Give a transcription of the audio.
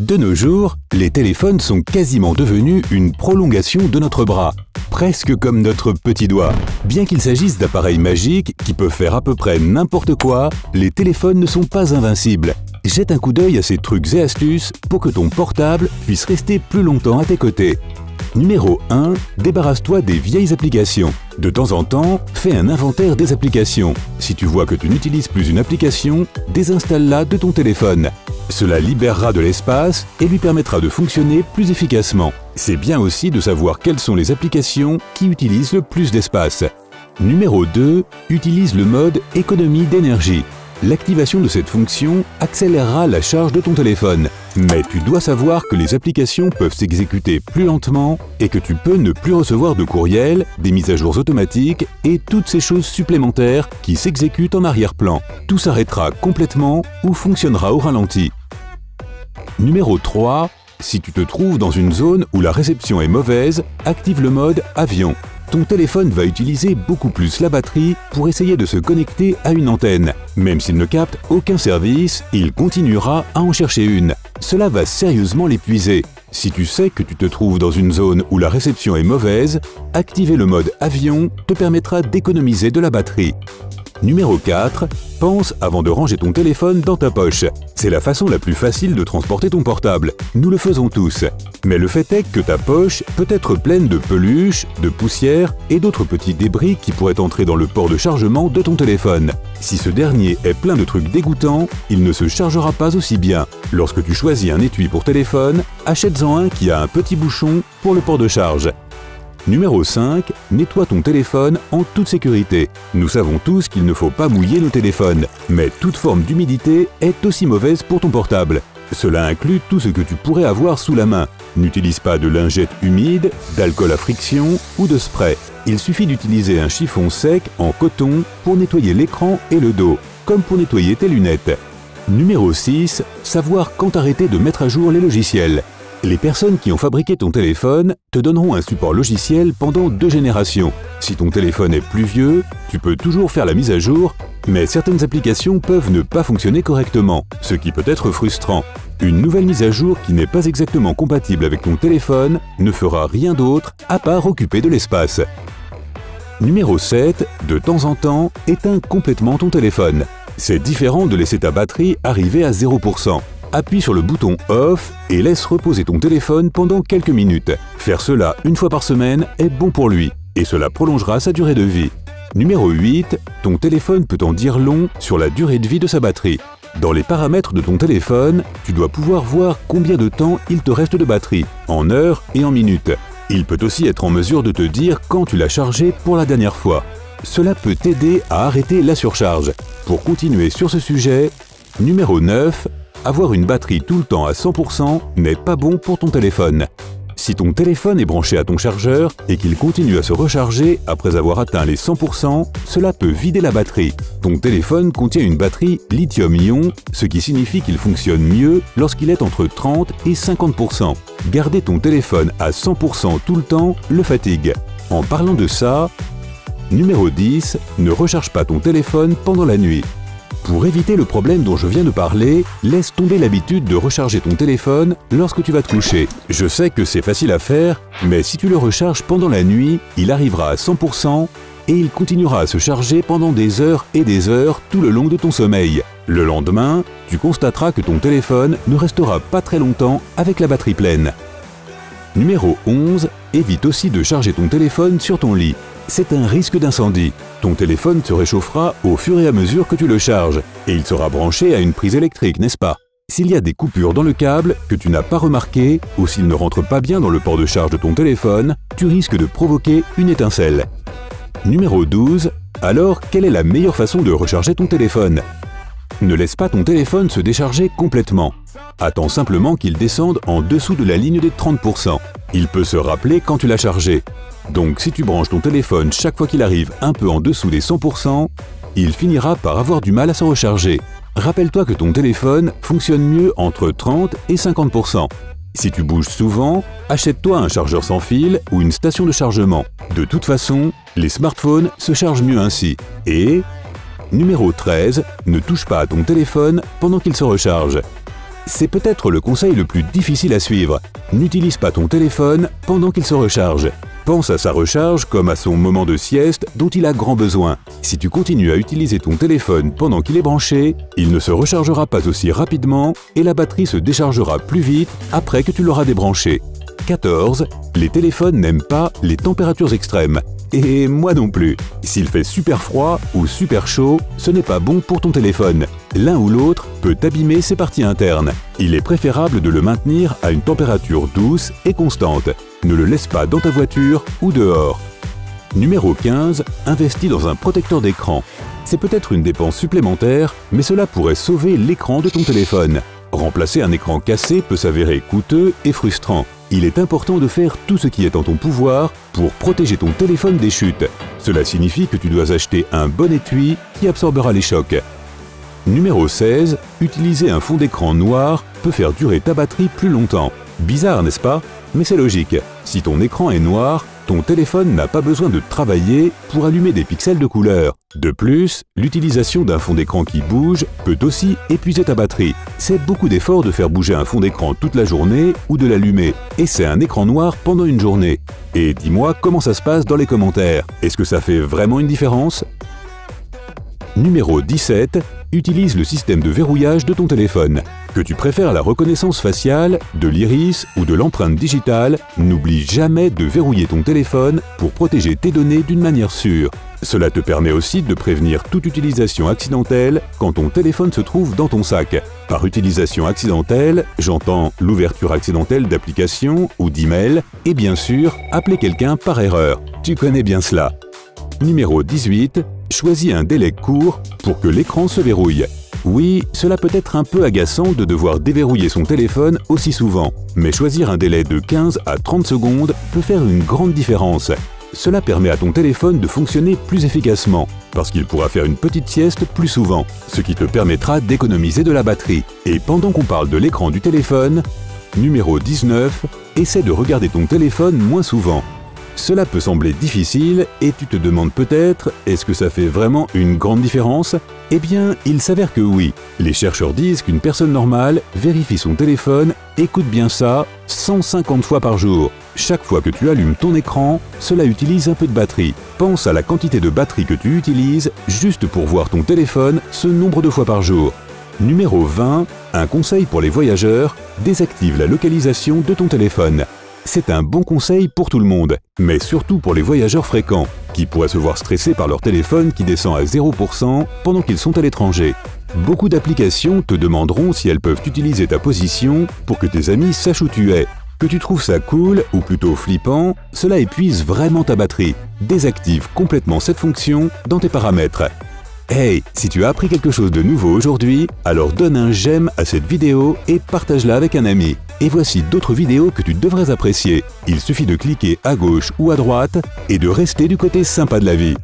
De nos jours, les téléphones sont quasiment devenus une prolongation de notre bras, presque comme notre petit doigt. Bien qu'il s'agisse d'appareils magiques qui peuvent faire à peu près n'importe quoi, les téléphones ne sont pas invincibles. Jette un coup d'œil à ces trucs et astuces pour que ton portable puisse rester plus longtemps à tes côtés. Numéro 1. Débarrasse-toi des vieilles applications. De temps en temps, fais un inventaire des applications. Si tu vois que tu n'utilises plus une application, désinstalle-la de ton téléphone. Cela libérera de l'espace et lui permettra de fonctionner plus efficacement. C'est bien aussi de savoir quelles sont les applications qui utilisent le plus d'espace. Numéro 2. Utilise le mode économie d'énergie. L'activation de cette fonction accélérera la charge de ton téléphone. Mais tu dois savoir que les applications peuvent s'exécuter plus lentement et que tu peux ne plus recevoir de courriel, des mises à jour automatiques et toutes ces choses supplémentaires qui s'exécutent en arrière-plan. Tout s'arrêtera complètement ou fonctionnera au ralenti. Numéro 3. Si tu te trouves dans une zone où la réception est mauvaise, active le mode avion. Ton téléphone va utiliser beaucoup plus la batterie pour essayer de se connecter à une antenne. Même s'il ne capte aucun service, il continuera à en chercher une. Cela va sérieusement l'épuiser. Si tu sais que tu te trouves dans une zone où la réception est mauvaise, activer le mode avion te permettra d'économiser de la batterie. Numéro 4. Pense avant de ranger ton téléphone dans ta poche. C'est la façon la plus facile de transporter ton portable. Nous le faisons tous. Mais le fait est que ta poche peut être pleine de peluches, de poussière et d'autres petits débris qui pourraient entrer dans le port de chargement de ton téléphone. Si ce dernier est plein de trucs dégoûtants, il ne se chargera pas aussi bien. Lorsque tu choisis un étui pour téléphone, achète-en un qui a un petit bouchon pour le port de charge. Numéro 5. Nettoie ton téléphone en toute sécurité. Nous savons tous qu'il ne faut pas mouiller nos téléphones, mais toute forme d'humidité est aussi mauvaise pour ton portable. Cela inclut tout ce que tu pourrais avoir sous la main. N'utilise pas de lingettes humides, d'alcool à friction ou de spray. Il suffit d'utiliser un chiffon sec en coton pour nettoyer l'écran et le dos, comme pour nettoyer tes lunettes. Numéro 6. Savoir quand arrêter de mettre à jour les logiciels. Les personnes qui ont fabriqué ton téléphone te donneront un support logiciel pendant 2 générations. Si ton téléphone est plus vieux, tu peux toujours faire la mise à jour, mais certaines applications peuvent ne pas fonctionner correctement, ce qui peut être frustrant. Une nouvelle mise à jour qui n'est pas exactement compatible avec ton téléphone ne fera rien d'autre à part occuper de l'espace. Numéro 7. De temps en temps, éteins complètement ton téléphone. C'est différent de laisser ta batterie arriver à 0%. Appuie sur le bouton Off et laisse reposer ton téléphone pendant quelques minutes. Faire cela une fois par semaine est bon pour lui et cela prolongera sa durée de vie. Numéro 8. Ton téléphone peut en dire long sur la durée de vie de sa batterie. Dans les paramètres de ton téléphone, tu dois pouvoir voir combien de temps il te reste de batterie, en heures et en minutes. Il peut aussi être en mesure de te dire quand tu l'as chargé pour la dernière fois. Cela peut t'aider à arrêter la surcharge. Pour continuer sur ce sujet, numéro 9. Avoir une batterie tout le temps à 100% n'est pas bon pour ton téléphone. Si ton téléphone est branché à ton chargeur et qu'il continue à se recharger après avoir atteint les 100%, cela peut vider la batterie. Ton téléphone contient une batterie lithium-ion, ce qui signifie qu'il fonctionne mieux lorsqu'il est entre 30 et 50%. Garder ton téléphone à 100% tout le temps le fatigue. En parlant de ça, numéro 10, ne recharge pas ton téléphone pendant la nuit. Pour éviter le problème dont je viens de parler, laisse tomber l'habitude de recharger ton téléphone lorsque tu vas te coucher. Je sais que c'est facile à faire, mais si tu le recharges pendant la nuit, il arrivera à 100% et il continuera à se charger pendant des heures et des heures tout le long de ton sommeil. Le lendemain, tu constateras que ton téléphone ne restera pas très longtemps avec la batterie pleine. Numéro 11. Évite aussi de charger ton téléphone sur ton lit. C'est un risque d'incendie. Ton téléphone se réchauffera au fur et à mesure que tu le charges, et il sera branché à une prise électrique, n'est-ce pas? S'il y a des coupures dans le câble que tu n'as pas remarquées, ou s'il ne rentre pas bien dans le port de charge de ton téléphone, tu risques de provoquer une étincelle. Numéro 12. Alors, quelle est la meilleure façon de recharger ton téléphone? Ne laisse pas ton téléphone se décharger complètement. Attends simplement qu'il descende en dessous de la ligne des 30%. Il peut se rappeler quand tu l'as chargé. Donc si tu branches ton téléphone chaque fois qu'il arrive un peu en dessous des 100%, il finira par avoir du mal à se recharger. Rappelle-toi que ton téléphone fonctionne mieux entre 30 et 50%. Si tu bouges souvent, achète-toi un chargeur sans fil ou une station de chargement. De toute façon, les smartphones se chargent mieux ainsi. Et numéro 13, ne touche pas à ton téléphone pendant qu'il se recharge. C'est peut-être le conseil le plus difficile à suivre. N'utilise pas ton téléphone pendant qu'il se recharge. Pense à sa recharge comme à son moment de sieste dont il a grand besoin. Si tu continues à utiliser ton téléphone pendant qu'il est branché, il ne se rechargera pas aussi rapidement et la batterie se déchargera plus vite après que tu l'auras débranché. 14. Les téléphones n'aiment pas les températures extrêmes. Et moi non plus. S'il fait super froid ou super chaud, ce n'est pas bon pour ton téléphone. L'un ou l'autre peut abîmer ses parties internes. Il est préférable de le maintenir à une température douce et constante. Ne le laisse pas dans ta voiture ou dehors. Numéro 15. Investis dans un protecteur d'écran. C'est peut-être une dépense supplémentaire, mais cela pourrait sauver l'écran de ton téléphone. Remplacer un écran cassé peut s'avérer coûteux et frustrant. Il est important de faire tout ce qui est en ton pouvoir pour protéger ton téléphone des chutes. Cela signifie que tu dois acheter un bon étui qui absorbera les chocs. Numéro 16. Utiliser un fond d'écran noir peut faire durer ta batterie plus longtemps. Bizarre, n'est-ce pas? Mais c'est logique. Si ton écran est noir, ton téléphone n'a pas besoin de travailler pour allumer des pixels de couleur. De plus, l'utilisation d'un fond d'écran qui bouge peut aussi épuiser ta batterie. C'est beaucoup d'efforts de faire bouger un fond d'écran toute la journée ou de l'allumer. Et c'est un écran noir pendant une journée. Et dis-moi comment ça se passe dans les commentaires. Est-ce que ça fait vraiment une différence? Numéro 17. Utilise le système de verrouillage de ton téléphone. Que tu préfères la reconnaissance faciale, de l'iris ou de l'empreinte digitale, n'oublie jamais de verrouiller ton téléphone pour protéger tes données d'une manière sûre. Cela te permet aussi de prévenir toute utilisation accidentelle quand ton téléphone se trouve dans ton sac. Par utilisation accidentelle, j'entends l'ouverture accidentelle d'applications ou d'emails et bien sûr, appeler quelqu'un par erreur. Tu connais bien cela. Numéro 18. Choisis un délai court pour que l'écran se verrouille. Oui, cela peut être un peu agaçant de devoir déverrouiller son téléphone aussi souvent, mais choisir un délai de 15 à 30 secondes peut faire une grande différence. Cela permet à ton téléphone de fonctionner plus efficacement, parce qu'il pourra faire une petite sieste plus souvent, ce qui te permettra d'économiser de la batterie. Et pendant qu'on parle de l'écran du téléphone, numéro 19, essaie de regarder ton téléphone moins souvent. Cela peut sembler difficile et tu te demandes peut-être, est-ce que ça fait vraiment une grande différence? Eh bien, il s'avère que oui. Les chercheurs disent qu'une personne normale vérifie son téléphone, écoute bien ça, 150 fois par jour. Chaque fois que tu allumes ton écran, cela utilise un peu de batterie. Pense à la quantité de batterie que tu utilises juste pour voir ton téléphone ce nombre de fois par jour. Numéro 20, un conseil pour les voyageurs, désactive la localisation de ton téléphone. C'est un bon conseil pour tout le monde, mais surtout pour les voyageurs fréquents, qui pourraient se voir stressés par leur téléphone qui descend à 0% pendant qu'ils sont à l'étranger. Beaucoup d'applications te demanderont si elles peuvent utiliser ta position pour que tes amis sachent où tu es. Que tu trouves ça cool ou plutôt flippant, cela épuise vraiment ta batterie. Désactive complètement cette fonction dans tes paramètres. Hey, si tu as appris quelque chose de nouveau aujourd'hui, alors donne un j'aime à cette vidéo et partage-la avec un ami. Et voici d'autres vidéos que tu devrais apprécier. Il suffit de cliquer à gauche ou à droite et de rester du côté sympa de la vie.